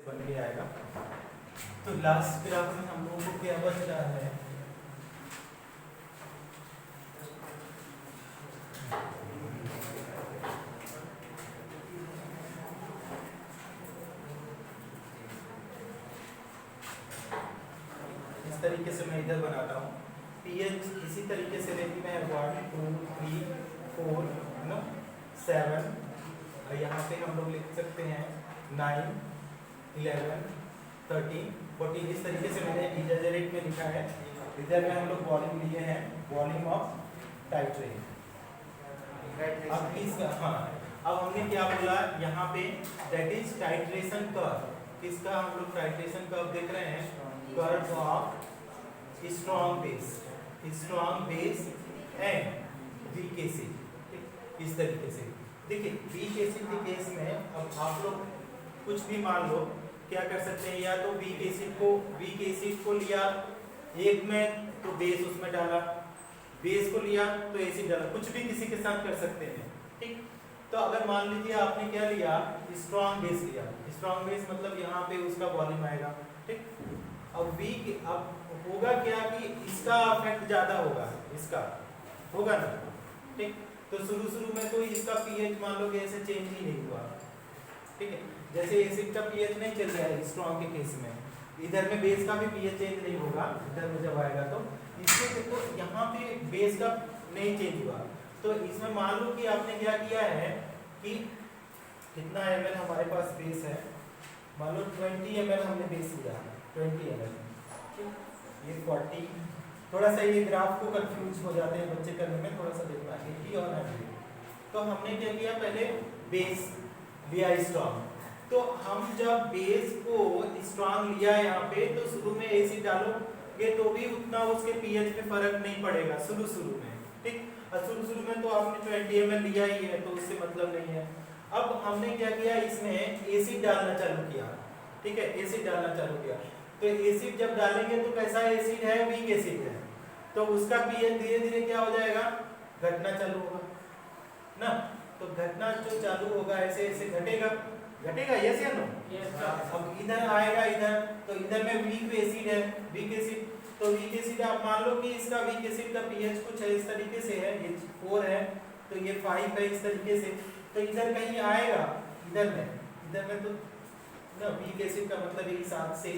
बन के आएगा। तो लास्ट ग्राफ में हम लोगों को क्या बच रहा है, इस तरीके से मैं इधर बनाता हूँ। पीएच इसी तरीके से रहती मैं 1 2 3 4 नो 7, और यहाँ पे हम लोग लिख सकते हैं 9 11 13 14। इस तरीके से मैंने इजरेट में लिखा है। इधर में हम लोग वॉल्यूम लिए हैं, वॉल्यूम ऑफ टाइट्रेट। अब इस अब हमने क्या बोला यहाँ पे, दैट इज टाइट्रेशन कर्व। किसका हम लोग टाइट्रेशन कर्व देख रहे हैं, curve of strong base and weak acid. इस तरीके से देखिए, वीक एसिड के केस में अब आप लोग कुछ भी मान लो, क्या कर सकते हैं, या तो वीक एसिड को लिया एक में तो बेस उसमें डाला, बेस को लिया तो एसिड डाला, कुछ भी किसी के साथ कर सकते हैं। ठीक, तो अगर मान लीजिए आपने क्या लिया, स्ट्रॉन्ग बेस लिया। स्ट्रॉन्ग बेस मतलब यहाँ पे उसका वॉल्यूम आएगा। ठीक, अब वीक, अब होगा क्या कि इसका इफेक्ट ज्यादा होगा, इसका होगा ना। ठीक, तो शुरू में तो इसका पीएच मान लो कि ऐसे चेंज ही नहीं हुआ। ठीक है, जैसे एसिड का पीएच नहीं चल रहा है स्ट्रॉन्ग के केस में, इधर में बेस का भी पीएच चेंज नहीं होगा। इधर में जब आएगा तो इसको देखो, यहाँ पे बेस का नहीं चेंज हुआ, तो इसमें मान लो कि आपने क्या किया है कि कितना ml हमारे पास बेस है, मान लो 20 ml हमने बेस लिया, 20 ml। ये 40, थोड़ा सा ये ग्राफ को कंफ्यूज हो जाते हैं बच्चे करने में, थोड़ा सा देखना 80 और 100। तो हमने क्या किया, पहले बेस लिया स्ट्रॉन्ग। तो हम जब बेस को स्ट्रॉन्ग लिया यहाँ पे, तो शुरू में एसिड डालोगे तो भी उतना उसके पीएच पे फर्क नहीं पड़ेगा शुरू में। ठीक, और शुरू में तो आपने 20 ml लिया ही है, तो उससे मतलब नहीं है। अब हमने क्या किया, इसमें एसिड डालना चालू किया। ठीक है, एसिड डालना चालू किया, तो एसिड जब डालेंगे तो कैसा एसिड है, वीक एसिड है, तो उसका पीएच धीरे धीरे क्या हो जाएगा, घटना चालू होगा ना। तो घटना जो चालू होगा, ऐसे ऐसे घटेगा, यस या नो। अब इधर आएगा, इधर तो इधर में वीक एसिड है, वीक एसिड, तो वीक एसिड आप मान लो कि इसका वीक एसिड का पीएच कुछ है इस तरीके से है, ये 4 है, तो ये 5 है, इस तरीके से। तो इधर कहीं आएगा, इधर में तो ना वीक एसिड का मतलब ये 7 से,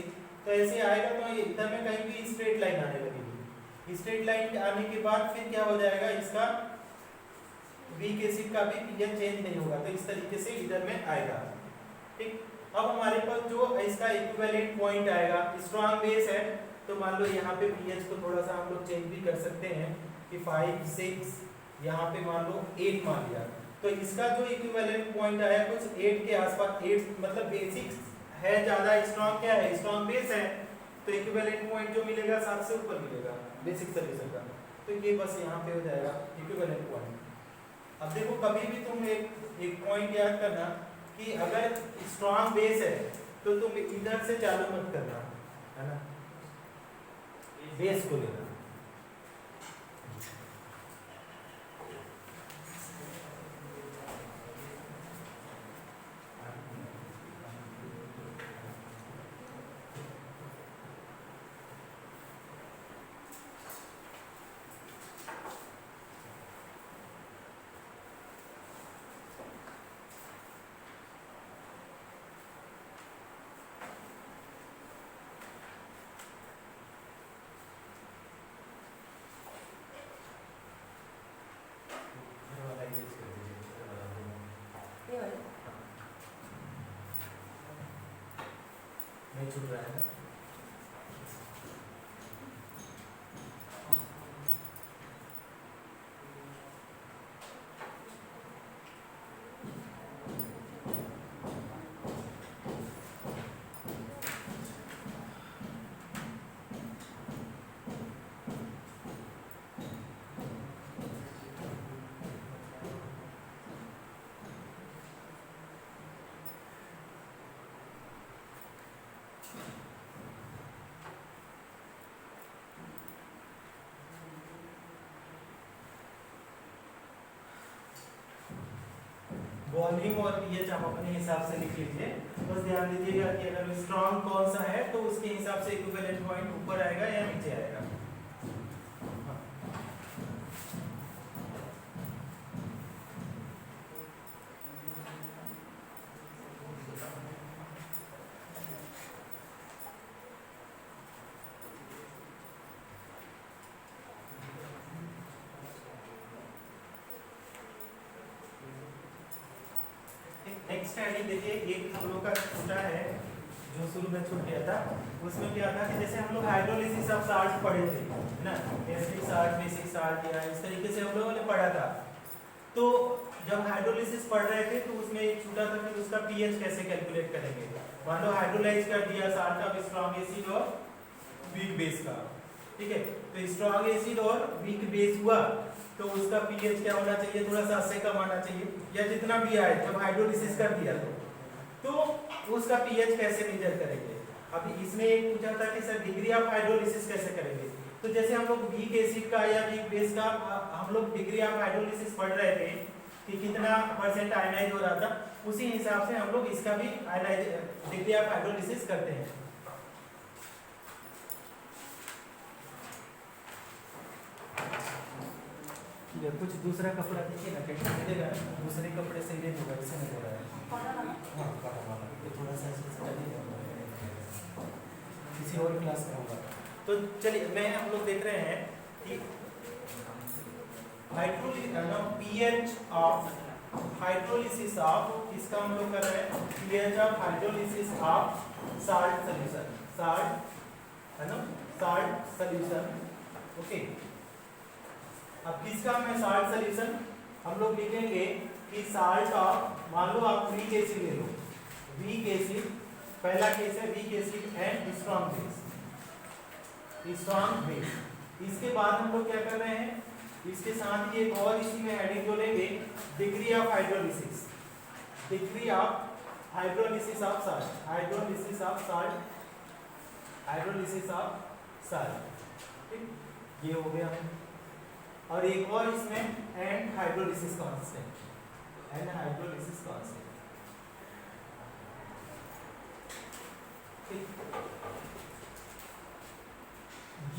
तो ऐसे आएगा, तो इधर में कहीं भी स्ट्रेट लाइन आने लगेगी। स्ट्रेट लाइन आने के बाद फिर क्या हो जाएगा, इसका वीक एसिड का भी पीएच चेंज नहीं होगा, तो इस तरीके से इधर में आएगा। ठीक, अब हमारे पास जो इसका इक्विवेलेंट पॉइंट आएगा, स्ट्रॉन्ग बेस है, तो मान लो यहाँ पे पीएच को थोड़ा सा हम लोग चेंज भी कर सकते हैं कि 5 6, यहाँ पे मान लो 8 मान लिया, तो इसका जो इक्विवेलेंट पॉइंट आया कुछ 8 के आसपास। 8 मतलब बेसिक है ज्यादा, स्ट्रॉन्ग क्या है, स्ट्रॉन्ग बेस है, तो इक्विवेलेंट पॉइंट जो मिलेगा 7 से ऊपर मिलेगा बेसिक सॉल्यूशन का। तो ये बस यहाँ पे हो जाएगा इक्विवेलेंट पॉइंट। अब देखो, कभी भी तुम एक पॉइंट याद करना कि अगर स्ट्रॉन्ग बेस है तो तुम इधर से चालू मत करना, है ना, बेस को लेना। नहीं छूट रहा है ना। वॉल्यूम और पीएच आप अपने हिसाब से लिख लीजिए। तो बस ध्यान दीजिएगा कि अगर स्ट्रॉन्ग कौन सा है तो उसके हिसाब से इक्विवेलेंट पॉइंट ऊपर आएगा या नीचे आएगा। नेक्स्ट आईडी देखिए, एक हम लोग का छोटा है जो शुरू में छूट गया था। उसमें क्या था कि जैसे हम लोग हाइड्रोलिसिस ऑफ साल्ट पढ़े थे ना, एसिडिक साल्ट, बेसिक साल्ट, या इस तरीके से हम लोगों ने पढ़ा था। तो जब हाइड्रोलिसिस पढ़ रहे थे तो उसमें एक छूटा था कि उसका पीएच कैसे कैलकुलेट करेंगे। मान लो हाइड्रोलाइज कर दिया साल्ट ऑफ स्ट्रॉन्ग एसिड और वीक बेस का, ठीक है। तो स्ट्रॉन्ग एसिड और वीक बेस हुआ तो उसका पीएच क्या होना चाहिए, थोड़ा सा 80 कम आना चाहिए, या जितना भी आए जब हाइड्रोलिसिस कर दिया तो उसका पीएच कैसे मेजर करेंगे। अभी इसमें एक पूछा था कि सर डिग्री ऑफ हाइड्रोलिसिस कैसे करेंगे। तो जैसे हम लोग वीक एसिड का या वीक बेस का हम लोग डिग्री ऑफ हाइड्रोलिसिस पढ़ रहे थे कि कितना परसेंट आयनाइज हो रहा था, उसी हिसाब से हम लोग इसका भी आयनाइज डिग्री ऑफ हाइड्रोलिसिस करते हैं। कुछ दूसरा कपड़ा देखिए ना कैसे मिलेगा, दूसरे कपड़े से ये होगा, ऐसे नहीं हो रहा है। हाँ तो थोड़ा सा किसी और क्लास में होगा। तो चलिए मैं हम लोग देख रहे हैं कि पीएच ऑफ हाइड्रोलिसिस ऑफ, इसका हम लोग कर रहे हैं pH of hydrolysis of salt solution, salt है ना, साल्ट सॉल्यूशन। ओके, अब किसका है साल्ट सॉल्यूशन, हम लोग लिखेंगे कि साल्ट ऑफ, मान लो आप वीक एसिड ले लो, वीक एसिड पहला केस है, weak acid and strong base, strong base. इसके बाद हम लोग क्या कर रहे हैं, इसके साथ ही एक और इसी में हेडिंग जोड़ेंगे, degree of hydrolysis, degree of hydrolysis of salt, hydrolysis of salt, hydrolysis of salt, ठीक, ये हो गया। और एक और इसमें and hydrolysis constant, and hydrolysis constant,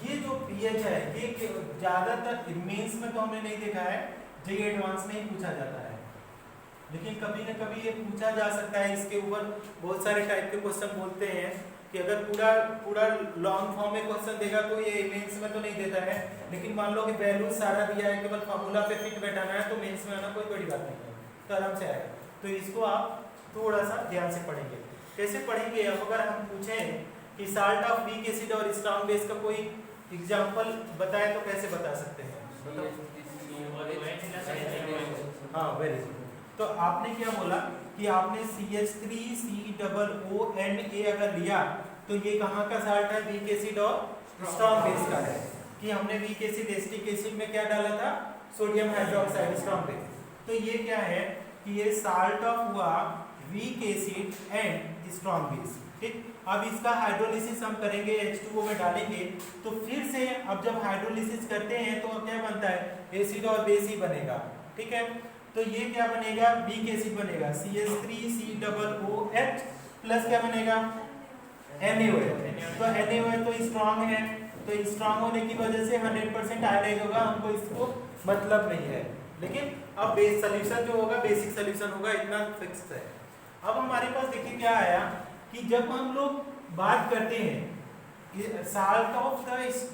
ये जो पीएच है ये ज्यादातर मेंस में तो हमने नहीं देखा है, जेईई एडवांस में ही पूछा जाता है, लेकिन कभी न कभी ये पूछा जा सकता है। इसके ऊपर बहुत सारे टाइप के क्वेश्चन बोलते हैं कि अगर पूरा लॉन्ग फॉर्म में क्वेश्चन देगा तो ये मेंस में तो नहीं देता है, लेकिन मान लो कि वैल्यू सारा दिया है, केवल फार्मूला पे फिट बैठाना है, तो मेंस में आना कोई बड़ी बात नहीं है, तो आराम से आएगा। तो इसको आप थोड़ा सा ध्यान से पढ़ेंगे। कैसे पढ़ेंगे, अब अगर हम पूछें कि साल्ट ऑफ वीक एसिड और स्ट्रॉन्ग बेस का कोई एग्जाम्पल बताए तो कैसे बता सकते हैं, हाँ वेरी गुड। तो आपने क्या बोला कि आपने CH3COONA अगर लिया तो ये कहाँ का साल्ट है, वीक एसिड और स्ट्रॉन्ग बेस का है, कि हमने वीक एसिड एसिटिक एसिड में क्या डाला था, सोडियम हाइड्रोक्साइड स्ट्रॉन्ग बेस। तो ये क्या है कि ये साल्ट ऑफ हुआ weak acid and strong base, ठीक। अब इसका हाइड्रोलिसिस हम करेंगे, H2O में डालेंगे, तो फिर से अब जब हाइड्रोलिसिस करते हैं तो क्या बनता है, एसिड और बेस ही बनेगा, ठीक है। तो ये क्या बनेगा, वीक एसिड बनेगा, CH3COOH प्लस क्या बनेगा, NaOH। तो NaOH तो स्ट्रॉन्ग है, तो स्ट्रॉन्ग होने की वजह से 100% आयनाइज होगा, हमको इसको मतलब नहीं है, लेकिन अब बेस सोल्यूशन जो होगा बेसिक सोल्यूशन होगा, इतना फिक्स है। अब हमारे पास देखिए क्या आया कि जब हम लोग बात करते हैं salt of the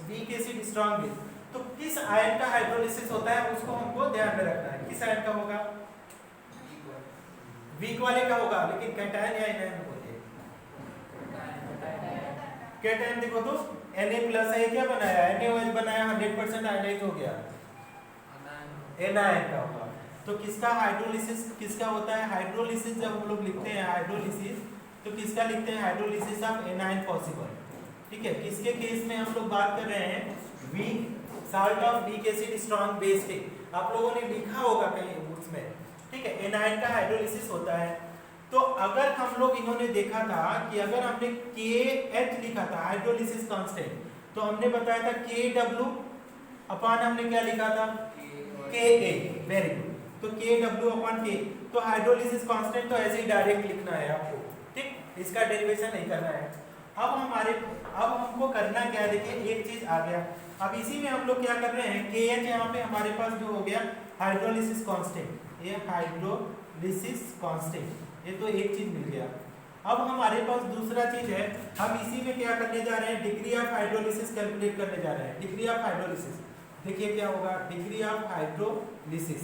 week acid strong base, तो किस आयन का हाइड्रोलिसिस होता है उसको हमको ध्यान में रखना है। किस आयन का होगा, वीक वाले का होगा, लेकिन कैटायन या एनायन बोलिए, कैटायन देखो तो Na+ है, क्या बनाया, NaOH बनाया, 100% आयनाइज हो गया, एनायन का होगा। तो किसका हाइड्रोलिसिस किसका होता है, हाइड्रोलिसिस जब हम लोग लिखते हैं हाइड्रोलिसिस तो किसका लिखते हैं, हाइड्रोलिसिस ऑफ एनायन पॉसिबल, ठीक है। किसके केस में हम लोग बात कर रहे हैं, weak salt of weak acid strong base के, आप लोगों ने लिखा होगा कहीं उसमें, ठीक है, एनायन का हाइड्रोलिसिस होता है। तो अगर हम लोग इन्होंने देखा था कि अगर हमने KH लिखा था हाइड्रोलिसिस कांस्टेंट, तो हमने बताया था KW अपान हमने क्या लिखा था, KA, वेरी गुड। तो KW अपान K, तो हाइड्रोलिसिस कांस्टेंट तो ऐसे ही डायरेक्ट लिखना है आपको, ठीक। इसका डेरिवेशन नहीं करना है। अब हमको करना क्या है, देखिए एक चीज आ गया। अब इसी में हम लोग क्या कर रहे हैं, KH यहाँ पे हमारे पास जो हो गया हाइड्रोलिसिस कांस्टेंट, ये हाइड्रोलिसिस कांस्टेंट, ये तो एक चीज मिल गया। अब हमारे पास दूसरा चीज है, हम इसी में क्या करने जा रहे हैं, डिग्री ऑफ हाइड्रोलिसिस कैलकुलेट करने जा रहे हैं। डिग्री ऑफ हाइड्रोलिसिस देखिए क्या होगा, degree of hydrolysis,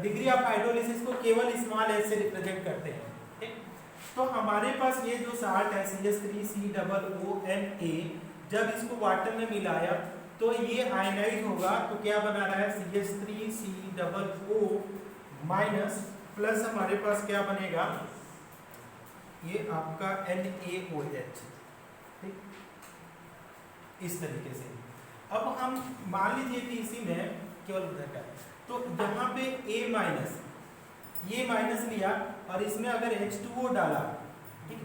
degree of hydrolysis को केवल स्मॉल एच से रिप्रेजेंट करते हैं, ठीक। तो हमारे पास ये जो साल्ट है CH3COONA, जब इसको वाटर में मिलाया तो ये आयनाइज होगा, तो क्या बना रहा है CH3COO माइनस प्लस हमारे पास क्या बनेगा, ये आपका NaOH, ठीक, इस तरीके से। अब हम मान लीजिए कि इसी में केवल उधर का, तो यहाँ पे A माइनस, ये माइनस लिया और इसमें अगर H2O डाला, ठीक,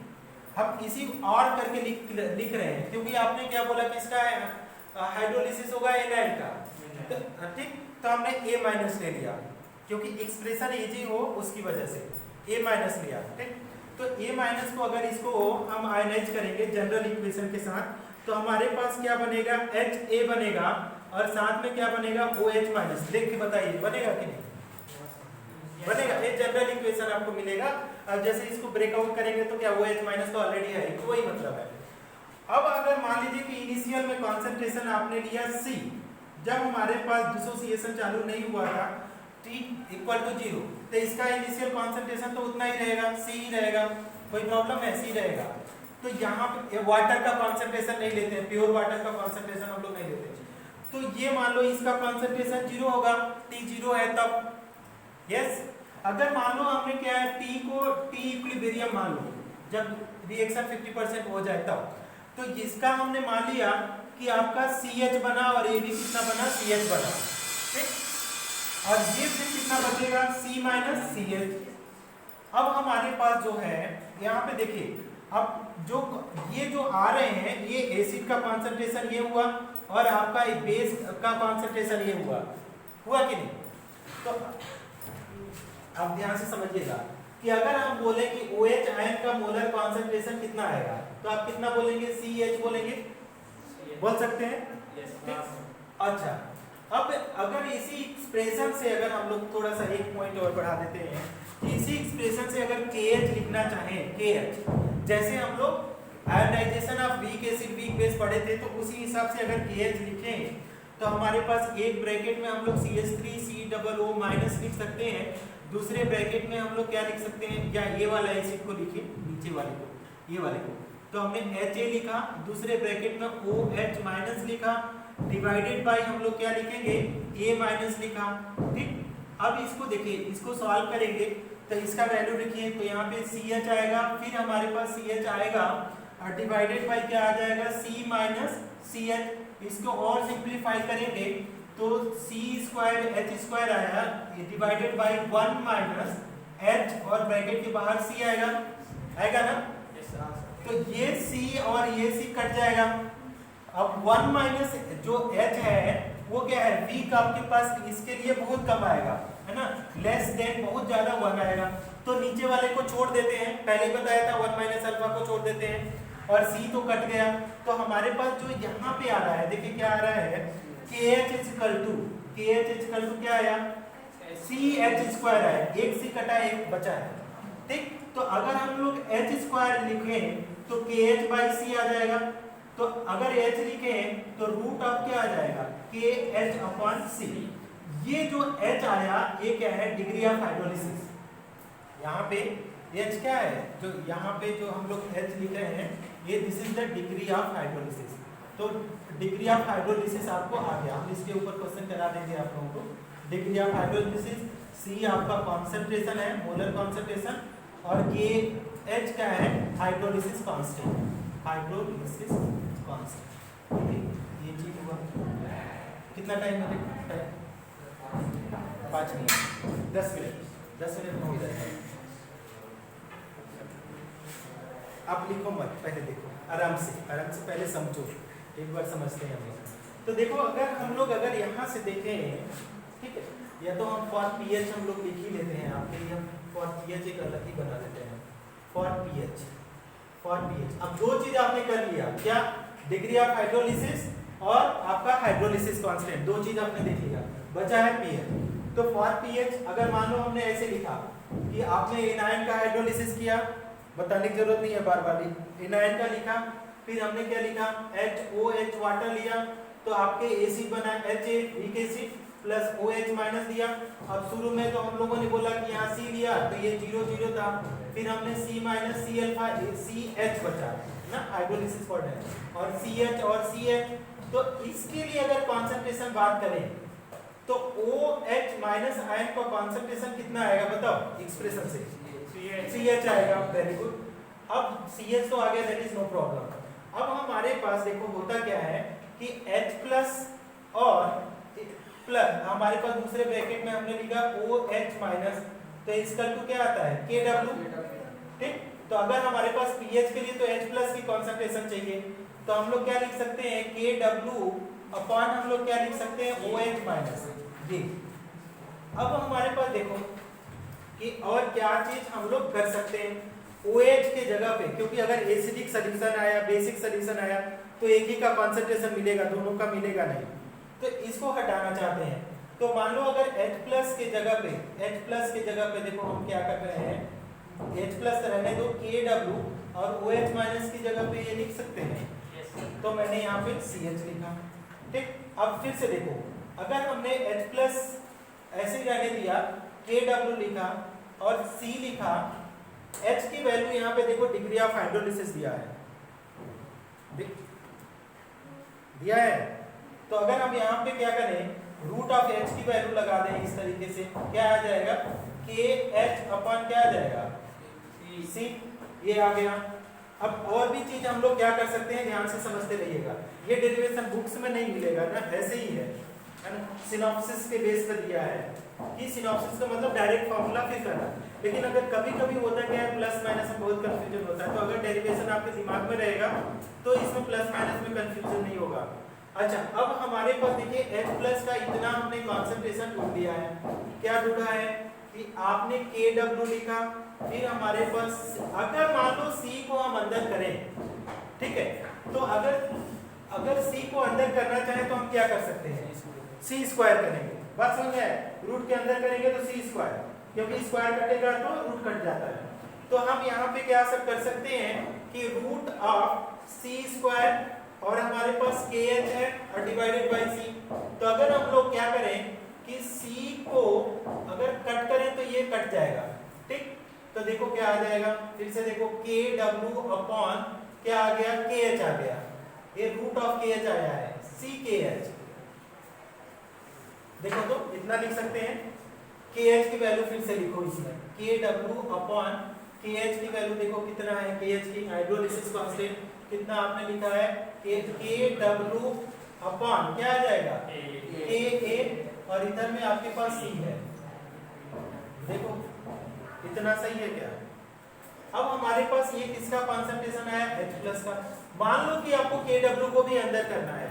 हम इसी और करके लिख रहे हैं, क्योंकि आपने क्या बोला कि इसका हाइड्रोलिसिस होगा एनाइड का, ठीक, तो हमने A माइनस ले लिया, क्योंकि एक्सप्रेशन इजी हो उसकी वजह से A माइनस लिया, ठीक। तो A माइनस को अगर इसको हम आयनाइज करेंगे जनरल इक्वेशन के साथ, तो हमारे पास क्या बनेगा, HA बनेगा और साथ में क्या बनेगा, OH माइनस। देख के बताइए बनेगा कि नहीं बनेगा, ये जनरल इक्वेशन आपको मिलेगा। अब जैसे इसको ब्रेकआउट करेंगे तो क्या OH माइनस तो ऑलरेडी है, तो वही मतलब है। अब अगर मान लीजिए कि इनिशियल में कॉन्सेंट्रेशन आपने लिया C, जब हमारे पास डिसोसिएशन चालू नहीं हुआ था T इक्वल टू 0, तो इसका इनिशियल कॉन्सेंट्रेशन तो उतना ही रहेगा, C ही रहेगा, कोई प्रॉब्लम है, C रहेगा। तो यहाँ पे वाटर का कॉन्सेंट्रेशन नहीं लेते हैं, प्योर वाटर का कॉन्सेंट्रेशन हम लोग नहीं लेते हैं, तो ये मान लो इसका कॉन्सेंट्रेशन 0 होगा, T 0 है तब, यस। अगर मान लो हमने क्या है, T को T इक्विलिब्रियम मान लो, जब रिएक्शन 50% हो जाए तब, तो इसका हमने मान लिया कि आपका CH बना और ये भी कितना बना, CH बना, ठीक, और ये फिर कितना बचेगा, C माइनस CH। अब हमारे पास जो है यहाँ पे देखिए, अब जो ये जो आ रहे हैं, ये एसिड का कॉन्सेंट्रेशन ये हुआ और आपका बेस का कॉन्सेंट्रेशन ये हुआ कि नहीं। तो आप ध्यान से समझिएगा कि अगर हम बोले कि OH आयन का मोलर कॉन्सेंट्रेशन कितना आएगा, तो आप कितना बोलेंगे, CH बोलेंगे, बोल सकते हैं, अच्छा। अब अगर इसी एक्सप्रेशन से अगर हम लोग थोड़ा सा एक पॉइंट और बढ़ा देते हैं, कि इसी एक्सप्रेशन से अगर KH लिखना चाहें, KH, जैसे हम लोग ionisation of weak acid weak base पढ़े थे, तो उसी हिसाब से अगर KH लिखें तो हमारे पास एक ब्रैकेट में हम लोग CH3COO माइनस लिख सकते हैं, दूसरे ब्रैकेट में हम लोग क्या लिख सकते हैं, या ये वाला एसिड को लिखिए, नीचे वाले को, ये वाले को, तो हमने HA लिखा, दूसरे ब्रैकेट में OH माइनस लिखा, डिवाइडेड बाय हम लोग क्या लिखेंगे, A माइनस लिखा, ठीक। अब इसको देखिए, इसको सॉल्व करेंगे तो इसका वैल्यू लिखिए, तो यहाँ पे CH आएगा, फिर हमारे पास CH आएगा और डिवाइडेड बाय क्या आ जाएगा, C माइनस CH। इसको और सिंप्लीफाई करेंगे तो C स्क्वायर H स्क्वायर आया, डिवाइडेड बाय 1 माइनस H और ब्रैकेट के बाहर C आएगा ना, तो ये C और ये C कट जाएगा। अब 1 माइनस जो H है वो क्या है, वीक आपके पास इसके लिए बहुत कम आएगा, है ना, लेस देन बहुत ज्यादा 1 आएगा, तो नीचे वाले को छोड़ देते हैं, पहले ही बताया था 1 माइनस अल्फा को छोड़ देते हैं, और C तो कट गया। तो हमारे पास जो यहाँ पे आ रहा है, देखिए क्या आ रहा है, KH इक्वल टू क्या आया, CH स्क्वायर आया, एक C कटा एक बचा है, ठीक। तो अगर हम लोग H स्क्वायर लिखें तो KH बाई C आ जाएगा, तो अगर H लिखें तो रूट ऑफ क्या आ जाएगा, KH अपॉन C। ये जो H आया ये क्या है, डिग्री ऑफ हाइड्रोलिसिस। यहाँ पे H क्या है, जो यहाँ पे जो हम लोग H लिख रहे हैं, ये this is the degree of hydrolysis. तो डिग्री ऑफ हाइड्रोलिसिस आपको आ गया, हम इसके ऊपर क्वेश्चन करा देंगे आप लोगों को। डिग्री ऑफ हाइड्रोलिसिस, C आपका कॉन्सेंट्रेशन है, मोलर कॉन्सेंट्रेशन, और KH क्या है, हाइड्रोलिसिस कांस्टेंट, हाइड्रोलिसिस कांस्टेंट। ये चीज हुआ, कितना टाइम लगेगा, 5 मिनट, 10 मिनट में हो जाएगा। आप लिखो मत, पहले देखो आराम से पहले समझो, एक बार समझते हैं हम लोग। तो देखो अगर यहाँ से देखें, ठीक है, या तो हम फॉर पीएच हम लोग लिख ही लेते हैं, आपके लिए हम फॉर पीएच एक अलग ही बना देते हैं, फॉर पीएच। For pH. अब दो चीज आपने कर लिया, क्या? डिग्री ऑफ हाइड्रोलिसिस और आपका हाइड्रोलिसिस कांस्टेंट, दो चीज आपने देख लिया, बचा है पीएच। तो फॉर पीएच अगर मान लो हमने ऐसे लिखा कि आपने एनायन का हाइड्रोलिसिस किया, बताने की जरूरत नहीं है बार बार, एनायन का लिखा, फिर हमने क्या लिखा, HOH वाटर लिया, तो आपके एसिड बना HA weak acid plus OH minus दिया। अब शुरू में तो हम लोगों ने बोला कि यहाँ C लिया तो ये 0 0 था, फिर हमने C minus C alpha CH बचा ना हाइड्रोलिसिस फॉर डेथ, और CH और CH। तो इसके लिए अगर कंसंट्रेशन बात करें तो OH माइनस आयन का कंसंट्रेशन कितना आएगा बताओ एक्सप्रेशन से? CH आएगा। Very good. अब CH तो आ गया, दैट इज नो प्रॉब्लम। अब हमारे पास देखो होता क्या है कि H प्लस और प्लस हमारे पास दूसरे ब्रैकेट में हमने लिखा OH माइनस, तो इसका टू क्या आता है KW, ठीक। तो अगर हमारे पास पीएच के लिए तो H प्लस की कंसंट्रेशन चाहिए, तो हम लोग क्या लिख सकते हैं KW अपॉन हम लोग क्या लिख सकते हैं OH माइनस जी। अब हमारे पास देखो कि और क्या चीज हम लोग कर सकते हैं OH के जगह पे, क्योंकि अगर एसिडिक सॉल्यूशन आया बेसिक सॉल्यूशन आया तो एक ही का कंसंट्रेशन मिलेगा, दोनों का मिलेगा नहीं, तो इसको हटाना चाहते हैं। तो मान लो अगर H प्लस के जगह पे देखो हम क्या कर रहे हैं, H प्लस रहने दो, KW और OH माइनस की जगह पे ये लिख सकते हैं, तो मैंने यहाँ पे CH लिखा, ठीक। अब फिर से देखो अगर हमने H प्लस ऐसे ही रहने दिया, KW लिखा और C लिखा, H की वैल्यू यहाँ पे देखो डिग्री ऑफ हाइड्रोलिसिस दिया है, तो अगर हम यहाँ पे क्या करें रूट ऑफ H की वैल्यू लगा दें इस तरीके से, क्या आ जाएगा KH अपॉन क्या आ जाएगा C, ये आ गया। अब और भी चीज हम लोग क्या कर सकते हैं, ध्यान से समझते रहिएगा, ये डेरिवेशन बुक्स में नहीं मिलेगा ना, ऐसे ही है ना, सिनॉप्सिस के बेस पर दिया है कि सिनॉप्सिस का मतलब डायरेक्ट फार्मूला फिर करना, लेकिन अगर कभी कभी होता क्या है प्लस माइनस में बहुत कंफ्यूजन होता है, तो अगर डेरिवेशन आपके दिमाग में रहेगा तो इसमें प्लस माइनस में कंफ्यूजन नहीं होगा। अच्छा, अब हमारे पास देखिए H प्लस का इतना हमने कॉन्सेंट्रेशन ढूंढ दिया है, क्या ढूंढा है कि आपने KW लिखा, फिर हमारे पास अगर मान लो C को हम अंदर करें, ठीक है, तो अगर C को अंदर करना चाहे तो हम क्या कर सकते हैं, C स्क्वायर करेंगे, बात समझ आए, रूट के अंदर करेंगे तो C स्क्वायर, क्योंकि स्क्वायर कटेगा तो रूट कट जाता है, तो हम यहाँ पे क्या सब कर सकते हैं कि रूट ऑफ C स्क्वायर और हमारे पास KH है और डिवाइडेड बाय C, तो अगर हम लोग क्या करें कि C को अगर कट करें तो ये कट जाएगा, ठीक, तो देखो क्या आ जाएगा, फिर से देखो KW अपॉन क्या आ गया KH आ गया, ये रूट ऑफ KH आया है CKH, देखो तो इतना लिख सकते हैं। KH की वैल्यू फिर से लिखो इसमें KW अपॉन KH की वैल्यू देखो कितना है, KH की हाइड्रोलिसिस कांस्टेंट कितना आपने लिखा है KW अपॉन क्या आ जाएगा KA, और इधर में आपके पास C है, देखो इतना सही है क्या। अब हमारे पास ये किसका कॉन्सेंट्रेशन आया H प्लस का, मान लो कि आपको KW को भी अंदर करना है,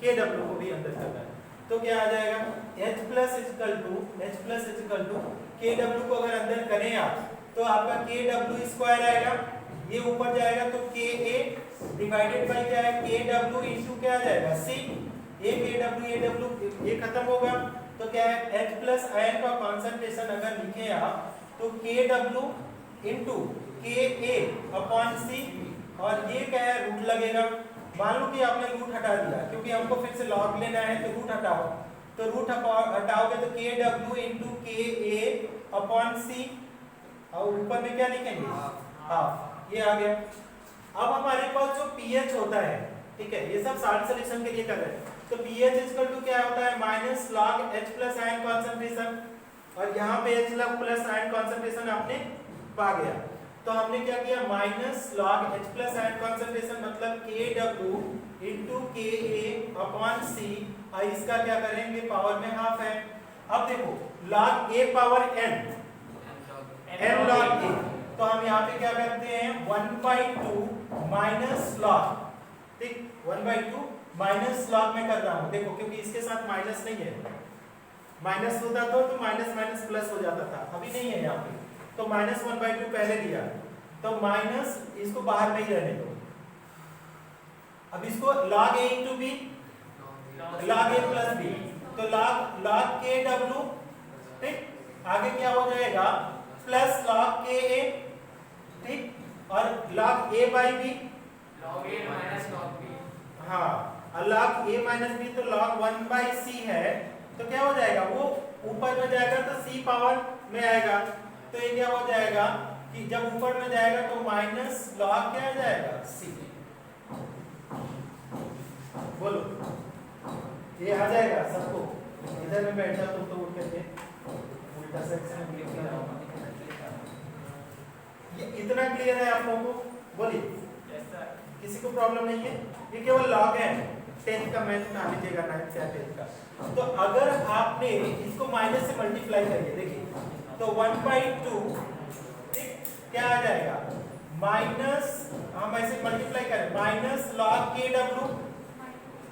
KW को भी अंदर करना है, तो क्या आ जाएगा H plus equal to KW को अगर अंदर करें आप तो आपका KW स्क्वायर आएगा, ये ऊपर जाएगा तो KA डिवाइडेड बाय क्या है KW इनटू क्या आ जाएगा C, ये KW ये खत्म होगा, तो क्या है H प्लस आयन का कॉन्सेंट्रेशन अगर लिखे आप तो KW into KA upon C, और ये क्या है रूट लगेगा, मान लो कि आपने रूट हटा दिया क्योंकि हमको फिर से लॉग लेना है, तो रूट हटाओ, तो रूट हटाओगे तो KW into KA upon C, और ऊपर में क्या लिखेंगे हाफ, ये आ गया। अब हमारे पास जो pH होता है, ठीक है, ये सब साल्ट सॉल्यूशन के लिए कर रहे हैं, तो pH इक्वल टू क्या होता है minus log H plus ion concentration, और यहाँ पे H log plus ion concentration आपने पा गया, तो हमने क्या किया minus log H plus ion concentration मतलब KW into KA upon C, और इसका क्या करेंगे पावर में हाफ है। अब देखो log A power n log A, तो हम यहाँ पे क्या करते हैं 1/2 माइनस लॉग, ठीक 1/2 माइनस लॉग में कर रहा हूँ, देखो क्योंकि इसके साथ माइनस नहीं है, माइनस होता तो माइनस माइनस प्लस हो जाता था, अभी नहीं है यहाँ पे, तो -1/2 पहले दिया, तो माइनस इसको बाहर में ही रहने दो। अब इसको log a into b, log a plus b, तो log k w, ठीक, आगे क्या हो जाएगा प्लस log k a, ठीक, और log a by b, log a minus log b, हाँ, और log a माइनस बी तो log 1 बाई c है, तो क्या हो जाएगा वो ऊपर में जाएगा तो c पावर में आएगा, तो ये क्या हो जाएगा कि जब ऊपर में जाएगा तो माइनस log क्या आ जाएगा c, बोलो ये आ जाएगा सबको। इधर में बैठ जाओ तुम तो उठ करके उल्टा सेक्शन में लिख रहा हूं। ये इतना क्लियर है आप लोगों को? बोलिए किसी को प्रॉब्लम नहीं है? ये केवल लॉग है, 10th का मैथ में आ लीजिएगा, 9th या 10th का। तो अगर आपने इसको माइनस से मल्टीप्लाई करिए, देखिए तो 1/2, ठीक, क्या आ जाएगा माइनस, हम ऐसे मल्टीप्लाई करें, minus log k w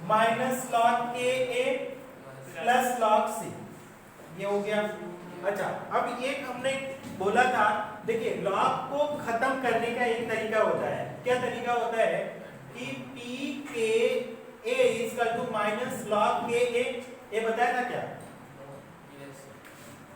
minus log k a plus log c, ये हो गया। अच्छा, अब एक हमने बोला था, देखिए लॉग को खत्म करने का एक तरीका होता है, क्या तरीका होता है कि p k a equal to minus log k a, ये बताया था क्या?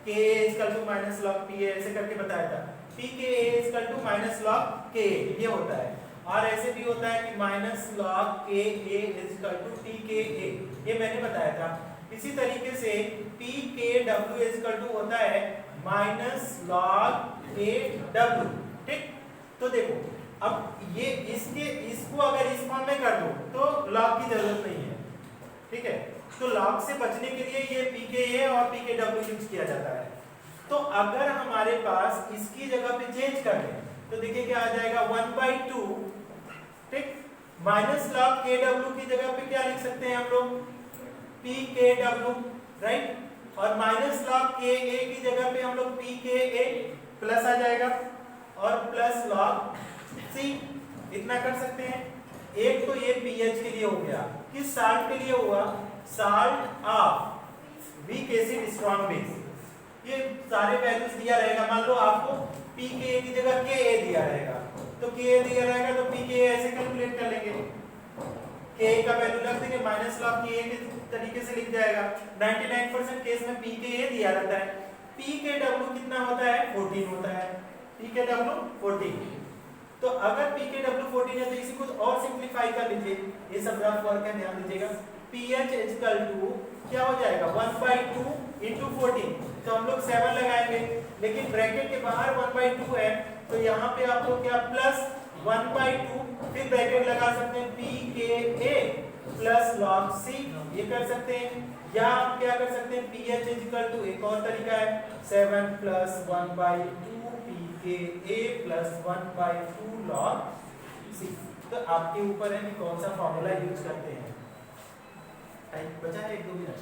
k a equal to minus log p a, ऐसे करके बताया था, p k a equal to minus log k a, ये होता है। और ऐसे भी होता है कि minus log k a equal to t k a, ये मैंने बताया था। इसी तरीके से p k w equal to होता है माइनस log k w, ठीक। तो देखो अब ये इसको अगर इस फॉर्म में कर दो तो log की जरूरत नहीं है, ठीक है। तो log से बचने के लिए ये p k a और p k w यूज किया जाता है। तो अगर हमारे पास इसकी जगह पे चेंज कर दें तो देखिए क्या आ जाएगा 1/2, ठीक, माइनस log k w की जगह पे क्या लिख सकते हैं हम लोग p k w, राइट, और माइनस log k a की जगह पे हम लोग p k a प्लस आ जाएगा और प्लस log c, इतना कर सकते हैं। एक तो ये pH के लिए हो गया, किस साल्ट के लिए हुआ? Salt of weak acid strong base, ये सारे वैल्यूज दिया रहेगा। मान लो आपको p k a की जगह k a दिया रहेगा, तो k a दिया रहेगा तो p k a ऐसे कैलकुलेट कर लेंगे, k a का वैल्यू रख देंगे माइनस log k a के तरीके से लिख जाएगा। 99% केस में p k a दिया रहता है, p k w कितना होता है 14 होता है, p k w 14। तो अगर p k w 14 है तो इसी को और सिंपलीफाई कर लीजिए, ये सब रफ वर्क है, ध्यान दीजिएगा। pH इक्वल टू क्या हो जाएगा 1/2 इंटू 14, तो हम लोग 7 लगाएंगे, लेकिन ब्रैकेट के बाहर 1/2 है तो यहाँ पे आपको क्या प्लस 1/2, फिर ब्रैकेट लगा सकते हैं p k a plus log c, ये कर सकते हैं। या आप क्या कर सकते हैं pH इक्वल टू, एक और तरीका है 7 plus 1/2 p k a plus 1/2 log c। तो आपके ऊपर है कि कौन सा फॉर्मूला यूज करते हैं। टाइम बचा है 1-2 मिनट,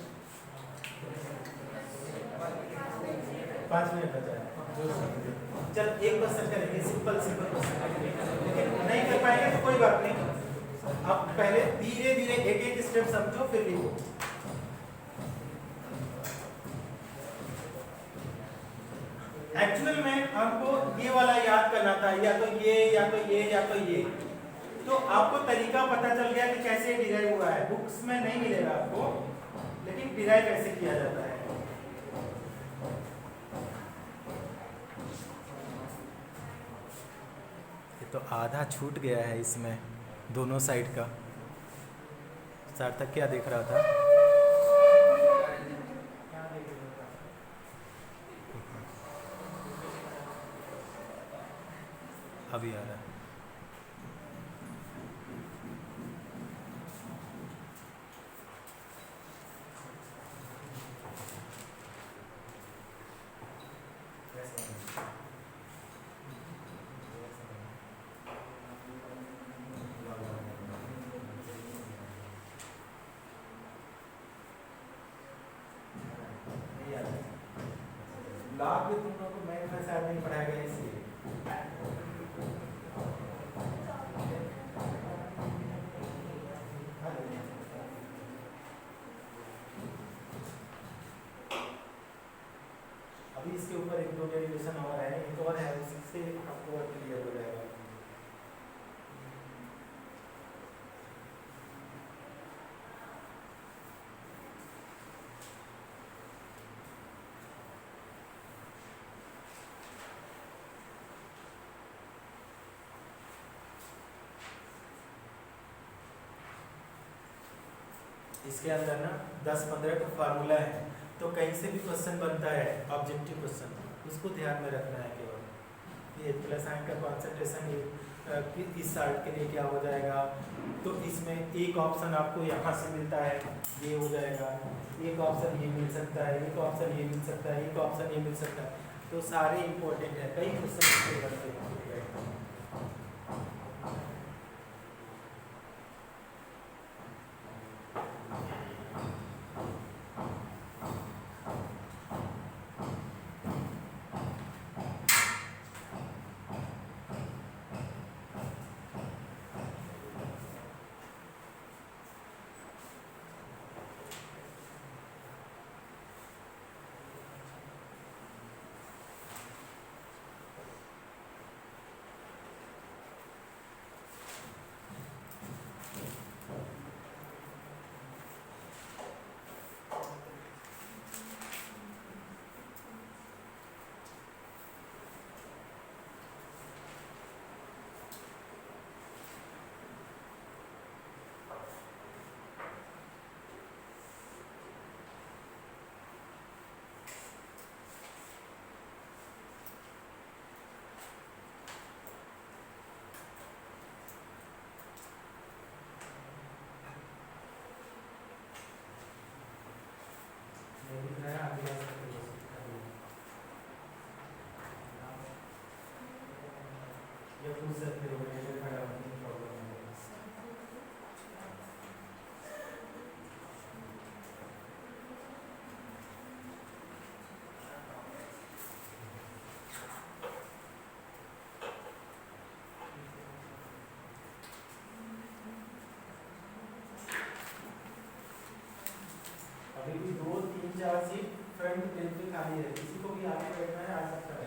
5 मिनट बचा है। चल एक क्वेश्चन करेंगे, सिंपल क्वेश्चन, लेकिन नहीं कर पाएंगे तो कोई बात नहीं। अब पहले धीरे धीरे एक स्टेप समझो फिर लिखो। एक्चुअल में हमको ये वाला याद करना था, या तो ये या तो ये या तो ये, तो आपको तरीका पता चल गया कि कैसे डिराइव हुआ है। बुक्स में नहीं मिलेगा आपको, लेकिन डिराइव कैसे किया जाता है। ये तो आधा छूट गया है इसमें, दोनों साइड का। सार्थक क्या देख रहा था? अभी आ रहा है। लाभ भी तुम लोगों को मैथ में शायद नहीं पढ़ाया गया, इसलिए अभी इसके ऊपर 1-2 डेरिवेशन और है, एक और है, उससे आपको क्लियर हो जाएगा। इसके अंदर ना 10-15 का फार्मूला है, तो कहीं से भी क्वेश्चन बनता है ऑब्जेक्टिव क्वेश्चन, उसको ध्यान में रखना है केवल। ये प्लस साइन का कॉन्सेंट्रेशन इस साइड के लिए क्या हो जाएगा, तो इसमें एक ऑप्शन आपको यहाँ से मिलता है, ये हो जाएगा, एक ऑप्शन ये मिल सकता है, एक ऑप्शन ये मिल सकता है, एक ऑप्शन ये मिल सकता है, तो सारे इंपॉर्टेंट है, कई क्वेश्चन इसके बनते हैं। अभी भी 2-3-4 सीट फ्रंट बेंच पे खाली है, किसी को भी आगे बैठना है आ सकता है।